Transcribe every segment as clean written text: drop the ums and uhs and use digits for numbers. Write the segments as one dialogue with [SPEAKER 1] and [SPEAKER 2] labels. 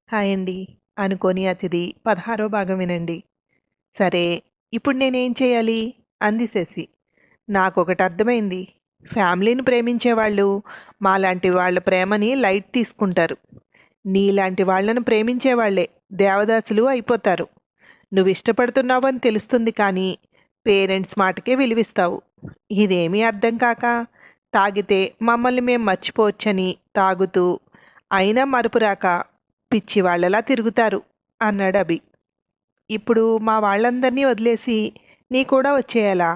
[SPEAKER 1] Hi అండి. అనుకోని అతిథి 16వ భాగం వినండి. సరే, ఇప్పుడు నేనేం చేయాలి? అంది శశి. నాకొకటి అర్థమైంది. ఫ్యామిలీని ప్రేమించేవాళ్ళు మాలాంటి వాళ్ళ ప్రేమని లైట్ తీసుకుంటారు. నీలాంటి వాళ్ళను ప్రేమించేవాళ్లే దేవదాసులు అయిపోతారు. నువ్వు ఇష్టపడుతున్నావని తెలుస్తుంది కానీ పేరెంట్స్ మాటకే విలువిస్తావు. ఇదేమీ అర్థం కాక తాగితే మమ్మల్ని మేం మర్చిపోవచ్చని తాగుతూ అయినా మరుపురాక పిచ్చివాళ్లలా తిరుగుతారు అన్నాడు అభి. ఇప్పుడు మా వాళ్ళందరినీ వదిలేసి నీ కూడా వచ్చేయాలా?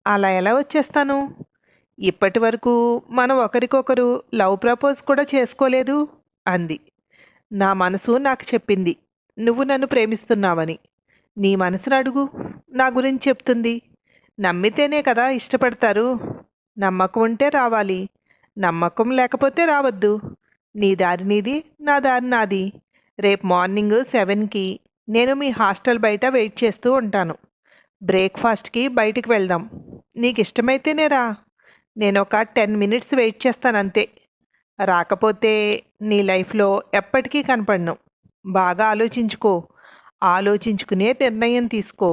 [SPEAKER 1] అలా ఎలా వచ్చేస్తాను? ఇప్పటి వరకు మనం ఒకరికొకరు లవ్ ప్రపోజ్ కూడా చేసుకోలేదు అంది. నా మనసు నాకు చెప్పింది నువ్వు నన్ను ప్రేమిస్తున్నావని. నీ మనసును అడుగు, నా గురించి చెప్తుంది. నమ్మితేనే కదా ఇష్టపడతారు. నమ్మకం ఉంటే రావాలి, నమ్మకం లేకపోతే రావద్దు. నీ దారి నీది, నా దారి నాది. రేపు మార్నింగ్ 7కి నేను మీ హాస్టల్ బయట వెయిట్ చేస్తూ ఉంటాను. బ్రేక్ఫాస్ట్కి బయటికి వెళ్దాం. నీకు ఇష్టమైతేనే రా. నేను ఒక 10 మినిట్స్ వెయిట్ చేస్తానంతే. రాకపోతే నీ లైఫ్లో ఎప్పటికీ కనపడను. బాగా ఆలోచించుకో, ఆలోచించుకునే నిర్ణయం తీసుకో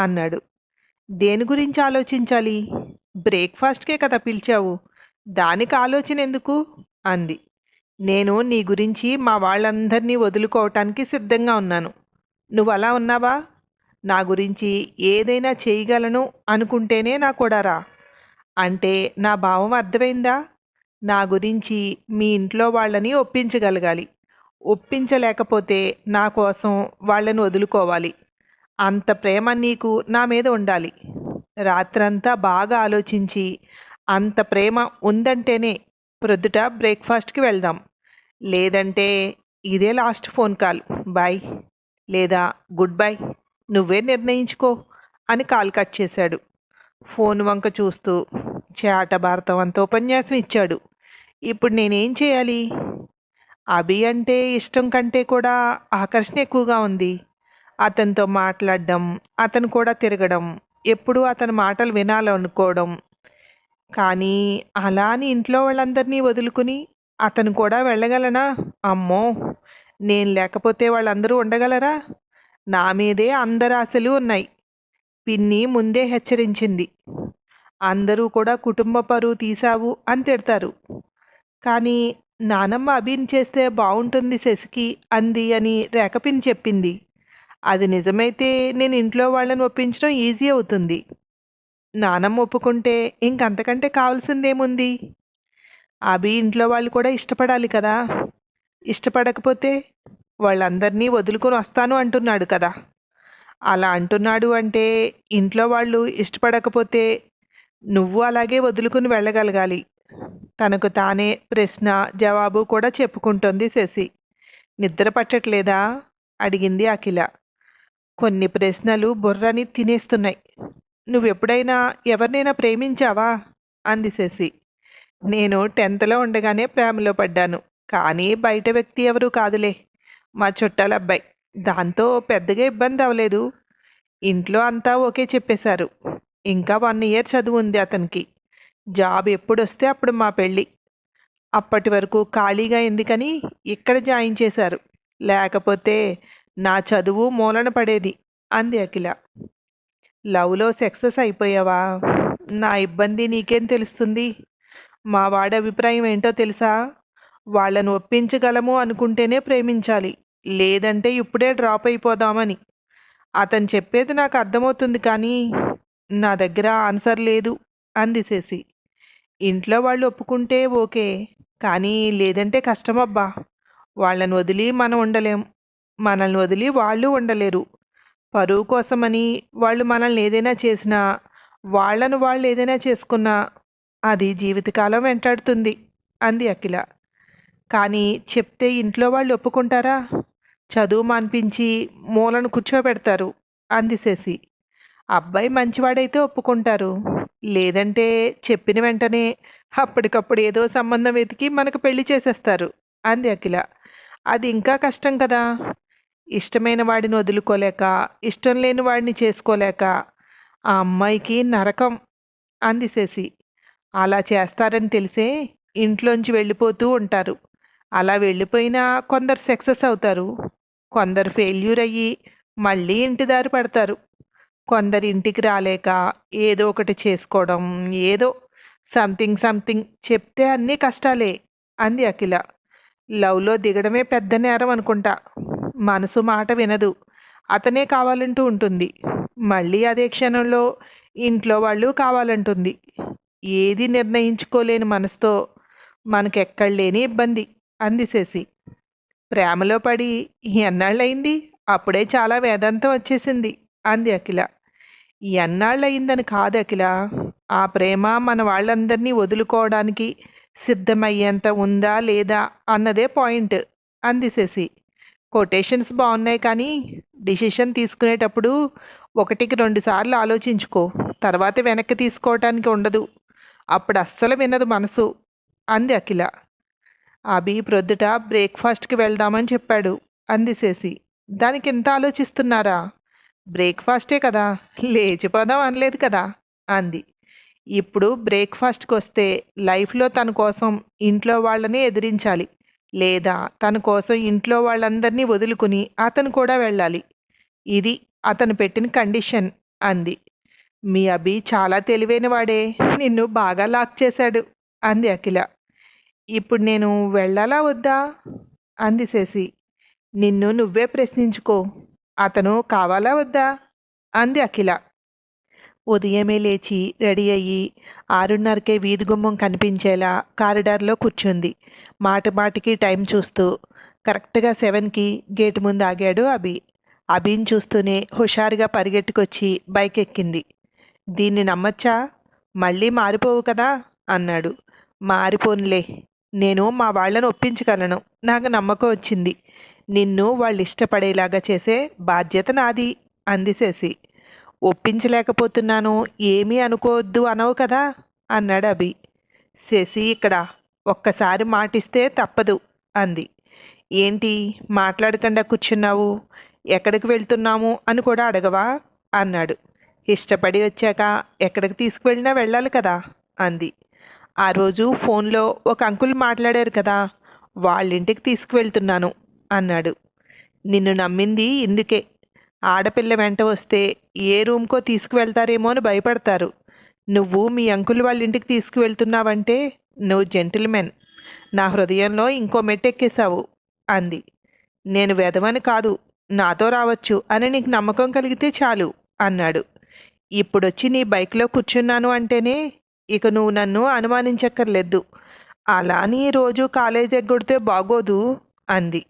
[SPEAKER 1] అన్నాడు. దేని గురించి ఆలోచించాలి? బ్రేక్ఫాస్ట్కే కదా పిలిచావు, దానికి ఆలోచన ఎందుకు అంది. నేను నీ గురించి మా వాళ్ళందరినీ వదులుకోవటానికి సిద్ధంగా ఉన్నాను. నువ్వు అలా ఉన్నావా? నా గురించి ఏదైనా చేయగలను అనుకుంటేనే నా కూడా రా. అంటే నా భావం అర్థమైందా? నా గురించి మీ ఇంట్లో వాళ్ళని ఒప్పించగలగాలి. ఒప్పించలేకపోతే నా కోసం వాళ్ళని వదులుకోవాలి. అంత ప్రేమ నీకు నా మీద ఉండాలి. రాత్రంతా బాగా ఆలోచించి అంత ప్రేమ ఉందంటేనే ప్రొద్దుట బ్రేక్ఫాస్ట్కి వెళ్దాం. లేదంటే ఇదే లాస్ట్ ఫోన్ కాల్, బాయ్ లేదా గుడ్ బై, నువ్వే నిర్ణయించుకో అని కాల్ కట్ చేశాడు. ఫోన్ వంక చూస్తూ చేట భారతం అంత ఉపన్యాసం ఇచ్చాడు. ఇప్పుడు నేనేం చేయాలి? అభి అంటే ఇష్టం కంటే కూడా ఆకర్షణ ఎక్కువగా ఉంది. అతనితో మాట్లాడడం, అతను కూడా తిరగడం, ఎప్పుడూ అతని మాటలు వినాలనుకోవడం. కానీ అలా అని ఇంట్లో వాళ్ళందరినీ వదులుకుని అతను కూడా వెళ్ళగలనా? అమ్మో, నేను లేకపోతే వాళ్ళందరూ ఉండగలరా? నా మీదే అందరి ఆశలు ఉన్నాయి. పిన్ని ముందే హెచ్చరించింది. అందరూ కూడా కుటుంబ పరువు తీశావు అని తిడతారు. కానీ నానమ్మ అభిని చేస్తే బాగుంటుంది శశికి అంది అని రేఖపిన్ని చెప్పింది. అది నిజమైతే నేను ఇంట్లో వాళ్ళని ఒప్పించడం ఈజీ అవుతుంది. నానమ్మ ఒప్పుకుంటే ఇంకంతకంటే కావాల్సిందేముంది? అభి ఇంట్లో వాళ్ళు కూడా ఇష్టపడాలి కదా. ఇష్టపడకపోతే వాళ్ళందరినీ వదులుకొని వస్తాను అంటున్నాడు కదా. అలా అంటున్నాడు అంటే ఇంట్లో వాళ్ళు ఇష్టపడకపోతే నువ్వు అలాగే వదులుకుని వెళ్ళగలగాలి. తనకు తానే ప్రశ్న జవాబు కూడా చెప్పుకుంటోంది శశి. నిద్ర పట్టట్లేదా అడిగింది అఖిల. కొన్ని ప్రశ్నలు బుర్రని తినేస్తున్నాయి. నువ్వెప్పుడైనా ఎవరినైనా ప్రేమించావా అంది శశి. నేను 10థ్లో ఉండగానే ప్రేమలో పడ్డాను. కానీ బయట వ్యక్తి ఎవరూ కాదులే, మా చుట్టాల అబ్బాయి. దాంతో పెద్దగా ఇబ్బంది అవ్వలేదు. ఇంట్లో అంతా ఓకే చెప్పేశారు. ఇంకా 1 ఇయర్ చదువు ఉంది అతనికి. జాబ్ ఎప్పుడొస్తే అప్పుడు మా పెళ్ళి. అప్పటి వరకు ఖాళీగా ఎందుకని ఇక్కడ జాయిన్ చేశారు. లేకపోతే నా చదువు మూలన పడేది అంది అఖిల. లవ్లో సక్సెస్ అయిపోయావా? నా ఇబ్బంది నీకేం తెలుస్తుంది? మా వాడి అభిప్రాయం ఏంటో తెలుసా? వాళ్ళను ఒప్పించగలము అనుకుంటేనే ప్రేమించాలి, లేదంటే ఇప్పుడే డ్రాప్ అయిపోదామని. అతను చెప్పేది నాకు అర్థమవుతుంది కానీ నా దగ్గర ఆన్సర్ లేదు అంది శశి. ఇంట్లో వాళ్ళు ఒప్పుకుంటే ఓకే, కానీ లేదంటే కష్టమబ్బా. వాళ్ళని వదిలి మనం ఉండలేం, మనల్ని వదిలి వాళ్ళు ఉండలేరు. పరువు కోసమని వాళ్ళు మనల్ని ఏదైనా చేసినా, వాళ్ళను వాళ్ళు ఏదైనా చేసుకున్నా అది జీవితకాలం వెంటాడుతుంది అంది అఖిల. కానీ చెప్తే ఇంట్లో వాళ్ళు ఒప్పుకుంటారా? చదువు మాన్పించి మూలను కూర్చోబెడతారు అంది శశి. అబ్బాయి మంచివాడైతే ఒప్పుకుంటారు, లేదంటే చెప్పిన వెంటనే అప్పటికప్పుడు ఏదో సంబంధం వెతికి మనకు పెళ్లి చేసేస్తారు అంది అఖిల. అది ఇంకా కష్టం కదా. ఇష్టమైన వాడిని వదులుకోలేక, ఇష్టం లేని వాడిని చేసుకోలేక ఆ అమ్మాయికి నరకం అంది శశి. అలా చేస్తారని తెలిసే ఇంట్లోంచి వెళ్ళిపోతూ ఉంటారు. అలా వెళ్ళిపోయినా కొందరు సక్సెస్ అవుతారు, కొందరు ఫెయిల్యూర్ అయ్యి మళ్ళీ ఇంటి దారి పడతారు. కొందరు ఇంటికి రాలేక ఏదో ఒకటి చేసుకోవడం, ఏదో సంథింగ్ సంథింగ్ చెప్తే అన్నీ కష్టాలే అంది అఖిల. లవ్లో దిగడమే పెద్ద నేరం అనుకుంటా. మనసు మాట వినదు, అతనే కావాలంటూ ఉంటుంది. మళ్ళీ అదే క్షణంలో ఇంట్లో వాళ్ళు కావాలంటుంది. ఏది నిర్ణయించుకోలేని మనసుతో మనకెక్కడ లేని ఇబ్బంది అంది శశి. ప్రేమలో పడి ఎన్నాళ్ళయింది, అప్పుడే చాలా వేదాంతం వచ్చేసింది అంది అఖిల. ఎన్నాళ్ళయిందని కాదు అఖిల, ఆ ప్రేమ మన వాళ్ళందరినీ వదులుకోవడానికి సిద్ధమయ్యేంత ఉందా లేదా అన్నదే పాయింట్ అంది శశి. కొటేషన్స్ బాగున్నాయి కానీ డిసిషన్ తీసుకునేటప్పుడు ఒకటికి 2 సార్లు ఆలోచించుకో, తర్వాత వెనక్కి తీసుకోవటానికి ఉండదు. అప్పుడు అస్సలు వినదు మనసు అంది అఖిల. అభి ప్రొద్దుట బ్రేక్ఫాస్ట్కి వెళ్దామని చెప్పాడు అంది శశి. దానికి ఎంత ఆలోచిస్తున్నారా? బ్రేక్ఫాస్టే కదా, లేచిపోదాం అనలేదు కదా అంది. ఇప్పుడు బ్రేక్ఫాస్ట్కి వస్తే లైఫ్లో తన కోసం ఇంట్లో వాళ్ళని ఎదిరించాలి, లేదా తన కోసం ఇంట్లో వాళ్ళందరినీ వదులుకుని అతను కూడా వెళ్ళాలి. ఇది అతను పెట్టిన కండిషన్ అంది. మీ అభి చాలా తెలివైన వాడే, నిన్ను బాగా లాక్ చేశాడు అంది అఖిల. ఇప్పుడు నేను వెళ్ళాలా వద్దా అంది శశి. నిన్ను నువ్వే ప్రశ్నించుకో, అతను కావాలా వద్దా అంది అఖిల. ఉదయమే లేచి రెడీ అయ్యి 6:30కే వీధి గుమ్మం కనిపించేలా కారిడార్లో కూర్చుంది. మాటి మాటికి టైం చూస్తూ. కరెక్ట్గా 7కి గేటు ముందు ఆగాడు అభి. అభిని చూస్తూనే హుషారుగా పరిగెట్టుకొచ్చి బైక్ ఎక్కింది. దీన్ని నమ్మచ్చా? మళ్ళీ మారిపోవు కదా అన్నాడు. మారిపోనులే, నేను మా వాళ్ళను ఒప్పించగలను, నాకు నమ్మకం వచ్చింది. నిన్ను వాళ్ళు ఇష్టపడేలాగా చేసే బాధ్యత నాది అంది శశి. ఒప్పించలేకపోతున్నాను, ఏమీ అనుకోవద్దు అనవు కదా అన్నాడు అభి. శశి ఇక్కడ ఒక్కసారి మాటిస్తే తప్పదు అంది. ఏంటి మాట్లాడకుండా కూర్చున్నావు, ఎక్కడికి వెళ్తున్నాము అని కూడా అడగవా అన్నాడు. ఇష్టపడి వచ్చాక ఎక్కడికి తీసుకువెళ్ళినా వెళ్ళాలి కదా అంది. ఆ రోజు ఫోన్లో ఒక అంకుల్ మాట్లాడారు కదా, వాళ్ళింటికి తీసుకువెళ్తున్నాను అన్నాడు. నిన్ను నమ్మింది ఇందుకే. ఆడపిల్ల వెంట వస్తే ఏ రూమ్కో తీసుకువెళ్తారేమో అని భయపడతారు. నువ్వు మీ అంకుల్ వాళ్ళ ఇంటికి తీసుకువెళ్తున్నావంటే నువ్వు జెంటిల్మెన్. నా హృదయంలో ఇంకో మెట్టెక్కేశావు అంది. నేను వెధవని కాదు, నాతో రావచ్చు అని నీకు నమ్మకం కలిగితే చాలు అన్నాడు. ఇప్పుడొచ్చి నీ బైక్లో కూర్చున్నాను అంటేనే ఇక నువ్వు నన్ను అనుమానించక్కర్లేదు. అలా నీ రోజు కాలేజ్ ఎగ్గొడితే బాగోదు అంది.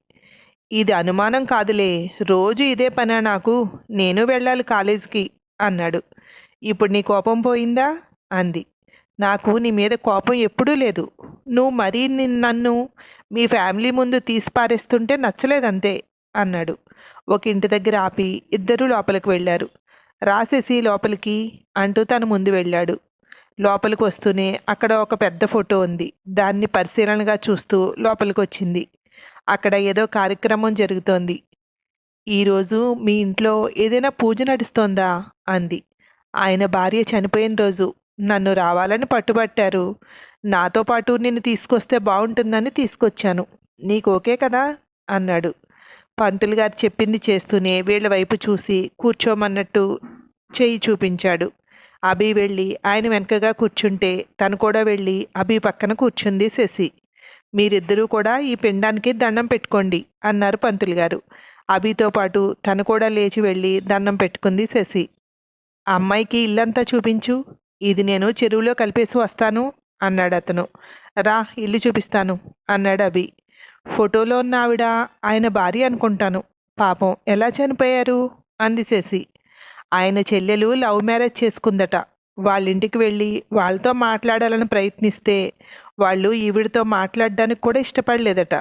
[SPEAKER 1] ఇది అనుమానం కాదులే, రోజు ఇదే పనా నాకు, నేను వెళ్ళాలి కాలేజీకి అన్నాడు. ఇప్పుడు నీ కోపం పోయిందా అంది. నాకు నీ మీద కోపం ఎప్పుడూ లేదు, నువ్వు మరీ నన్ను మీ ఫ్యామిలీ ముందు తీసి పారేస్తుంటే నచ్చలేదంతే అన్నాడు. ఒక ఇంటి దగ్గర ఆపి ఇద్దరూ లోపలికి వెళ్ళారు. రాసేసి లోపలికి అంటూ తను ముందు వెళ్ళాడు. లోపలికి వస్తూనే అక్కడ ఒక పెద్ద ఫోటో ఉంది. దాన్ని పరిశీలనగా చూస్తూ లోపలికి వచ్చింది. అక్కడ ఏదో కార్యక్రమం జరుగుతోంది. ఈరోజు మీ ఇంట్లో ఏదైనా పూజ నడుస్తోందా అంది. ఆయన భార్య చనిపోయిన రోజు నన్ను రావాలని పట్టుబట్టారు. నాతో పాటు నిన్ను తీసుకొస్తే బాగుంటుందని తీసుకొచ్చాను. నీకు ఓకే కదా అన్నాడు. పంతులు గారు చెప్పింది చేస్తూనే వీళ్ళ వైపు చూసి కూర్చోమన్నట్టు చెయ్యి చూపించాడు. అభి వెళ్ళి ఆయన వెనకగా కూర్చుంటే తను కూడా వెళ్ళి అభి పక్కన కూర్చుంది శశి. మీరిద్దరూ కూడా ఈ పిండానికి దండం పెట్టుకోండి అన్నారు పంతులు గారు. అభితో పాటు తను కూడా లేచి వెళ్ళి దండం పెట్టుకుంది శశి. అమ్మాయికి ఇల్లంతా చూపించు, ఇది నేను చెరువులో కలిపేసి వస్తాను అన్నాడు అతను. రా ఇల్లు చూపిస్తాను అన్నాడు అభి. ఫోటోలో ఉన్న ఆవిడ ఆయన భార్య అనుకుంటాను. పాపం ఎలా చనిపోయారు అంది శశి. ఆయన చెల్లెలు లవ్ మ్యారేజ్ చేసుకుందట. వాళ్ళింటికి వెళ్ళి వాళ్ళతో మాట్లాడాలని ప్రయత్నిస్తే వాళ్ళు ఈవిడితో మాట్లాడడానికి కూడా ఇష్టపడలేదట.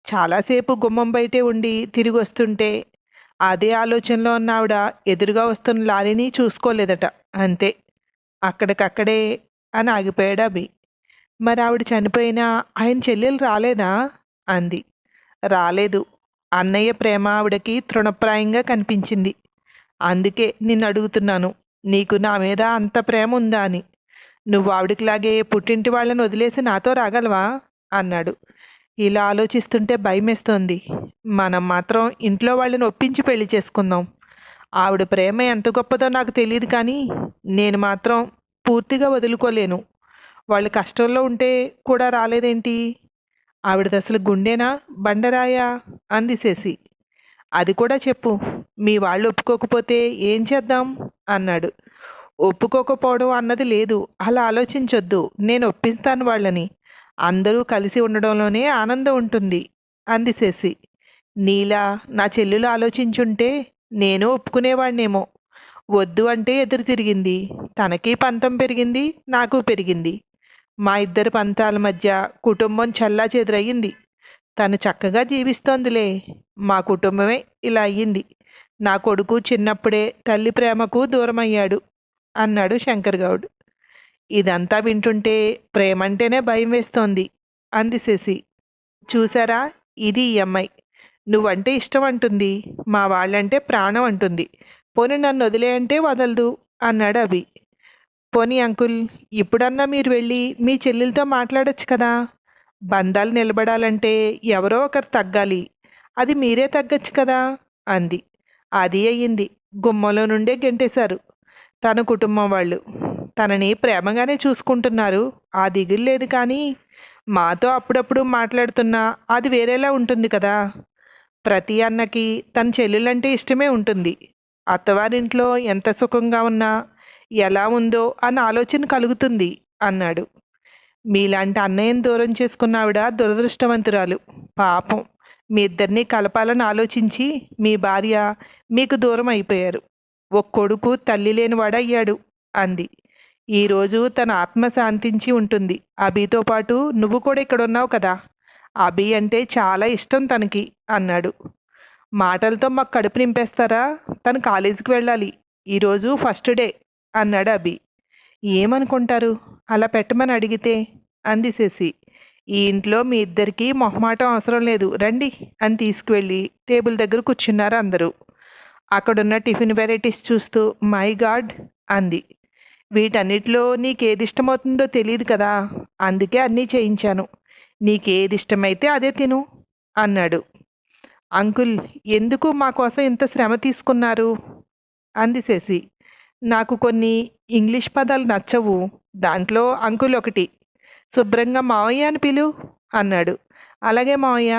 [SPEAKER 1] చాలాసేపు గుమ్మం బయటే ఉండి తిరిగి వస్తుంటే అదే ఆలోచనలో ఉన్న ఆవిడ ఎదురుగా వస్తున్న లారీని చూసుకోలేదట. అంతే, అక్కడికక్కడే అని ఆగిపోయాడు అభి. మరి ఆవిడ చనిపోయినా ఆయన చెల్లెలు రాలేదా అంది. రాలేదు. అన్నయ్య ప్రేమ ఆవిడకి తృణప్రాయంగా కనిపించింది. అందుకే నిన్ను అడుగుతున్నాను, నీకు నా మీద అంత ప్రేమ ఉందా అని. నువ్వు ఆవిడకిలాగే పుట్టింటి వాళ్ళని వదిలేసి నాతో రాగలవా అన్నాడు. ఇలా ఆలోచిస్తుంటే భయమేస్తోంది. మనం మాత్రం ఇంట్లో వాళ్ళని ఒప్పించి పెళ్లి చేసుకుందాం. ఆవిడ ప్రేమ ఎంత గొప్పదో నాకు తెలియదు కానీ నేను మాత్రం పూర్తిగా వదులుకోలేను. వాళ్ళు కష్టంలో ఉంటే కూడా రాలేదేంటి? ఆవిడది అసలు గుండెనా బండరాయా? అంది శశి. అది కూడా చెప్పు. మీ వాళ్ళు ఒప్పుకోకపోతే ఏం చేద్దాం అన్నాడు. ఒప్పుకోకపోవడం అన్నది లేదు. అలా ఆలోచించొద్దు. నేను ఒప్పిస్తాను వాళ్ళని. అందరూ కలిసి ఉండడంలోనే ఆనందం ఉంటుంది అంది శశి. నీలా నా చెల్లెలు ఆలోచించుంటే నేను ఒప్పుకునేవాడినేమో. వద్దు అంటే ఎదురు తిరిగింది. తనకి పంతం పెరిగింది, నాకు పెరిగింది. మా ఇద్దరి పంతాల మధ్య కుటుంబం చెల్లాచెదురయ్యింది. తను చక్కగా జీవిస్తోందిలే. మా కుటుంబమే ఇలా అయ్యింది. నా కొడుకు చిన్నప్పుడే తల్లి ప్రేమకు దూరమయ్యాడు అన్నాడు శంకర్ గౌడ్. ఇదంతా వింటుంటే ప్రేమంటేనే భయం వేస్తోంది అంది శశి. చూసారా, ఇది ఈ అమ్మాయి. నువ్వంటే ఇష్టం అంటుంది, మా వాళ్ళంటే ప్రాణం అంటుంది. పోనీ నన్ను వదిలే అంటే వదలదు అన్నాడు అభి. పోనీ అంకుల్, ఇప్పుడన్నా మీరు వెళ్ళి మీ చెల్లెలతో మాట్లాడొచ్చు కదా. బంధాలు నిలబడాలంటే ఎవరో ఒకరు తగ్గాలి. అది మీరే తగ్గచ్చు కదా అంది. అది అయ్యింది. గుమ్మంలో నుండే గెంటేశారు తన కుటుంబం వాళ్ళు. తనని ప్రేమగానే చూసుకుంటున్నారు, ఆ దిగులు లేదు. కానీ మాతో అప్పుడప్పుడు మాట్లాడుతున్నా అది వేరేలా ఉంటుంది కదా. ప్రతి అన్నకి తన చెల్లెలంటే ఇష్టమే ఉంటుంది. అత్తవారింట్లో ఎంత సుఖంగా ఉన్నా ఎలా ఉందో అన్న ఆలోచన కలుగుతుంది అన్నాడు. మీలాంటి అన్నయ్యను దూరం చేసుకున్న ఆవిడ దురదృష్టవంతురాలు. పాపం, మీ ఇద్దరినీ కలపాలని ఆలోచించి మీ భార్య మీకు దూరం అయిపోయారు. ఒక కొడుకు తల్లి లేనివాడయ్యాడు అంది. ఈరోజు తన ఆత్మ శాంతించి ఉంటుంది. అభితో పాటు నువ్వు కూడా ఇక్కడ ఉన్నావు కదా. అభి అంటే చాలా ఇష్టం తనకి అన్నాడు. మాటలతో మాకు కడుపు నింపేస్తారా? తను కాలేజీకి వెళ్ళాలి. ఈరోజు ఫస్ట్ డే అన్నాడు అభి. ఏమనుకుంటారు అలా పెట్టమని అడిగితే అంది శశి. ఈ ఇంట్లో మీ ఇద్దరికీ మొహమాటం అవసరం లేదు, రండి అని తీసుకువెళ్ళి టేబుల్ దగ్గర కూర్చున్నారు అందరూ. అక్కడున్న టిఫిన్ వెరైటీస్ చూస్తూ మై గాడ్ అంది. వీటన్నిటిలో నీకేది ఇష్టమవుతుందో తెలియదు కదా, అందుకే అన్నీ చేయించాను. నీకేది ఇష్టమైతే అదే తిను అన్నాడు. అంకుల్, ఎందుకు మా కోసం ఇంత శ్రమ తీసుకున్నారు అంది శశి. నాకు కొన్ని ఇంగ్లీష్ పదాలు నచ్చవు, దాంట్లో అంకుల్ ఒకటి. శుభ్రంగా మావయ్య అని పిలు అన్నాడు. అలాగే మావయ్య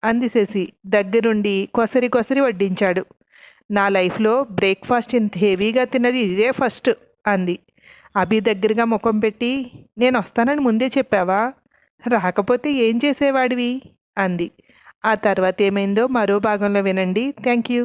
[SPEAKER 1] అంది శశి. దగ్గరుండి కొసరి కొసరి వడ్డించాడు. నా లైఫ్లో బ్రేక్ఫాస్ట్ ఇంత హెవీగా తిన్నది ఇదే ఫస్ట్ అంది. అభి దగ్గరగా ముఖం పెట్టి, నేను వస్తానని ముందే చెప్పావా? రాకపోతే ఏం చేసేవాడివి అంది. ఆ తర్వాత ఏమైందో మరో భాగంలో వినండి. Thank you.